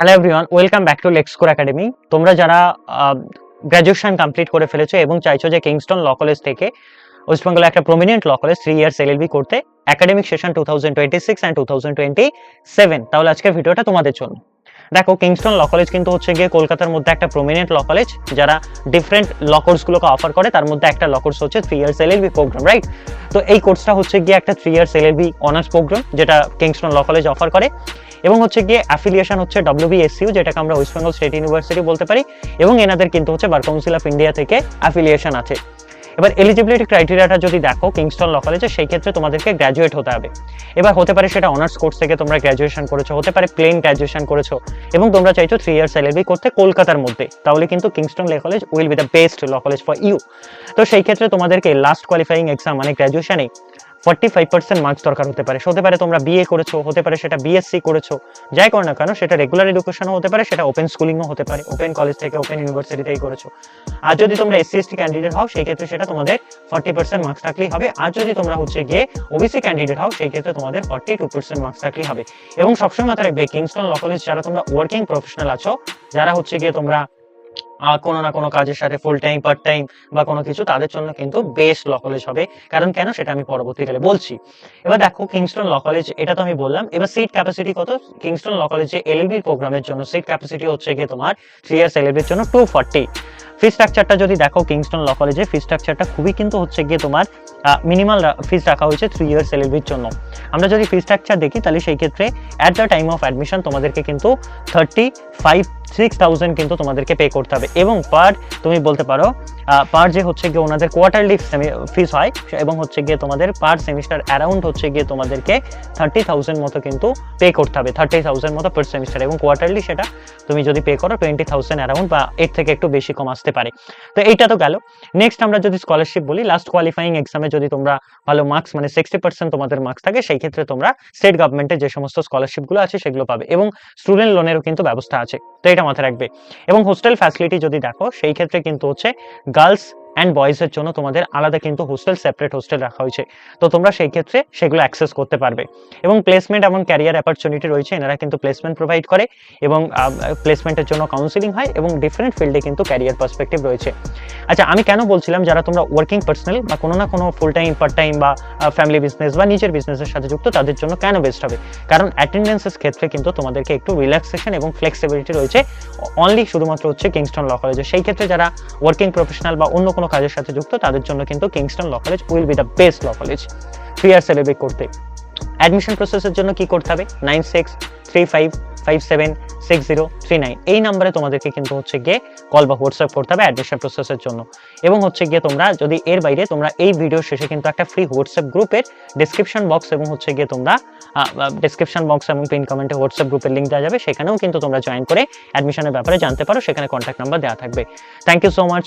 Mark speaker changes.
Speaker 1: Hello everyone, welcome back to Lexcore academy. তোমরা যারা graduation complete করে ফেলেছো এবং চাইছো যে কিংস্টন ল কলেজ থেকে ওয়েস্ট বেঙ্গলে একটা prominent law college 3 years LLB করতে একাডেমিক সেশন 2026 এন্ড 2027, তাহলে আজকের ভিডিওটা তোমাদের জন্য। দেখো, কিংস্টন ল কলেজ কিন্তু হচ্ছে গিয়ে কলকাতার মধ্যে একটা প্রমিনেন্ট ল কলেজ যারা ডিফারেন্ট ল কোর্সগুলোকে অফার করে। তার মধ্যে একটা ল কোর্স হচ্ছে 3 ইয়ার্স এলএলবি প্রোগ্রাম, রাইট? তো এই কোর্সটা হচ্ছে গিয়ে একটা 3 ইয়ার্স এলএলবি অনার্স প্রোগ্রাম যেটা কিংস্টন ল কলেজ অফার করে, এবং হচ্ছে গিয়ে অ্যাফিলিয়েশন হচ্ছে WBSU, যেটাকে আমরা ওয়েস্ট বেঙ্গল স্টেট ইউনিভার্সিটি বলতে পারি, এবং এনাদের কিন্তু হচ্ছে বার কাউন্সিল অফ ইন্ডিয়া থেকে অ্যাফিলিয়েশন আছে। এবার এলিজিবিলিটি ক্রাইটেরিয়াটা যদি দেখো কিংস্টন ল কলেজে, সেই ক্ষেত্রে তোমাদেরকে গ্র্যাজুয়েট হতে হবে। এবার হতে পারে সেটা অনার্স কোর্স থেকে তোমরা গ্র্যাজুয়েশন করেছো, হতে পারে প্লেন গ্র্যাজুয়েশন করেছো, এবং তোমরা চাইছো 3 ইয়ার্স এলএলবি করতে কলকাতার মধ্যে, তাহলে কিন্তু Kingston law college will be the best law college for you. তো সেই ক্ষেত্রে তোমাদেরকে লাস্ট কোয়ালিফাইং এক্সাম মানে গ্র্যাজুয়েশনে 45% মার্কস দরকার হতে পারে। হতে পারে তোমরা বিএ করেছো, হতে পারে সেটা বিএসসি করেছো, যাই করো না কেন, সেটা রেগুলার এডুকেশনও হতে পারে, সেটা ওপেন স্কুলিংও হতে পারে, ওপেন কলেজ থেকে ওপেন ইউনিভার্সিটি থেকে করেছো। আর যদি তোমরা SC/ST ক্যান্ডিডেট হও, সেই ক্ষেত্রে সেটা তোমাদের 40% মার্কস থাকলেই হবে। আর যদি তোমরা হচ্ছে গিয়ে ওবিসি ক্যান্ডিডেট হও, সেই ক্ষেত্রে তোমাদের 42% মার্কস থাকলেই হবে। এবং সবসময় মাথায় রাখবে, কিংস্টন ল কলেজ যারা তোমরা ওয়ার্কিং প্রফেশনাল আছো, যারা হচ্ছে গিয়ে তোমরা কোনো না কোনো কাজের সাথে ফুল টাইম পার্ট টাইম বা কোনো কিছু, তাদের জন্য কিন্তু বেস্ট ল কলেজ হবে। কারণ কেন, সেটা আমি পরবর্তীকালে বলছি। এবার দেখো, কিংস্টন ল কলেজ এটা তো আমি বললাম। এবার সিট ক্যাপাসিটি কত? কিংস্টন ল কলেজে এলএলবি প্রোগ্রামের জন্য সিট ক্যাপাসিটি হচ্ছে গিয়ে তোমার 3 ইয়ার্স এলএলবির জন্য 240। ফি স্ট্রাকচারটা যদি দেখো, কিংস্টন ল কলেজে ফি স্ট্রাকচারটা খুবই কিন্তু হচ্ছে গিয়ে তোমার মিনিমাল ফিস রাখা হয়েছে 3 ইয়ার্স এলএলবির জন্য। আমরা যদি ফি স্ট্রাকচার দেখি, তাহলে সেই ক্ষেত্রে at the time of admission তোমাদেরকে কিন্তু 36,000 কিন্তু তোমাদেরকে পে করতে হবে। এবং পার, তুমি বলতে পারো পার যে হচ্ছে গিয়ে ওনাদের কোয়ার্টারলি ফিস হয়, এবং হচ্ছে গিয়ে তোমাদের পার সেমিস্টার অ্যারাউন্ড হচ্ছে গিয়ে তোমাদেরকে 30,000 মতো কিন্তু পে করতে হবে, 30,000 মতো পার সেমিস্টার। এবং কোয়ার্টারলি সেটা তুমি যদি পে করো 20,000 অ্যারাউন্ড, বা এর থেকে একটু বেশি কম আসতে পারে। তো এইটা তো গেল। নেক্সট আমরা যদি স্কলারশিপ বলি, লাস্ট কোয়ালিফাইং এক্সামে যদি তোমরা ভালো মার্কস মানে 60% তোমাদের মার্কস থাকে, সেই ক্ষেত্রে তোমরা স্টেট গভর্নমেন্টের যে সমস্ত স্কলারশিপগুলো আছে সেগুলো পাবে, এবং স্টুডেন্ট লোনেরও কিন্তু ব্যবস্থা আছে। তো এটা মাথায় রাখবে। এবং হোস্টেল ফ্যাসিলিটি যদি দেখো, সেই ক্ষেত্রে কিন্তু হচ্ছে গার্লস অ্যান্ড বয়েজের জন্য তোমাদের আলাদা কিন্তু হোস্টেল, সেপারেট হোস্টেল রাখা হয়েছে। তো তোমরা সেই ক্ষেত্রে সেগুলো অ্যাক্সেস করতে পারবে। এবং প্লেসমেন্ট এবং ক্যারিয়ার অপরচুনিটি রয়েছে, এনারা কিন্তু প্লেসমেন্ট প্রোভাইড করে, এবং প্লেসমেন্টের জন্য কাউন্সিলিং হয়, এবং ডিফারেন্ট ফিল্ডে কিন্তু ক্যারিয়ার পার্সপেক্টিভ রয়েছে। আচ্ছা, আমি কেন বলছিলাম যারা তোমরা ওয়ার্কিং পার্সোনাল বা কোনো না কোনো ফুল টাইম পার্ট টাইম বা ফ্যামিলি বিজনেস বা নিজের বিজনেসের সাথে যুক্ত, তাদের জন্য কেন বেস্ট হবে? কারণ অ্যাটেন্ডেন্সের ক্ষেত্রে কিন্তু তোমাদেরকে একটু রিল্যাক্সেশন এবং ফ্লেক্সিবিলিটি রয়েছে অনলি শুধুমাত্র হচ্ছে কিংস্টন ল কলেজে। সেই ক্ষেত্রে যারা ওয়ার্কিং প্রফেশনাল বা অন্য কোনো কাজের সাথে যুক্ত, তাদের জন্য কিন্তু Kingston law college will be the best law college 3 years LLB করতে। অ্যাডমিশন প্রসেসের জন্য কি করতে হবে? 9635576039 এই নাম্বারে তোমাদেরকে কিন্তু হচ্ছে গিয়ে কল বা হোয়াটসঅ্যাপ করতে হবে অ্যাডমিশন প্রসেসের জন্য। এবং হচ্ছে গিয়ে তোমরা যদি এর বাইরে তোমরা এই ভিডিও শেষে কিন্তু একটা ফ্রি হোয়াটসঅ্যাপ গ্রুপের ডেসক্রিপশন বক্স, এবং হচ্ছে গিয়ে তোমরা ডেসক্রিপশন বক্স এবং পিন কমেন্টে হোয়াটসঅ্যাপ গ্রুপের লিঙ্ক দেওয়া যাবে, সেখানেও কিন্তু তোমরা জয়েন করে অ্যাডমিশনের ব্যাপারে জানতে পারো। সেখানে কন্ট্যাক্ট নাম্বার দেওয়া থাকবে। Thank you so much.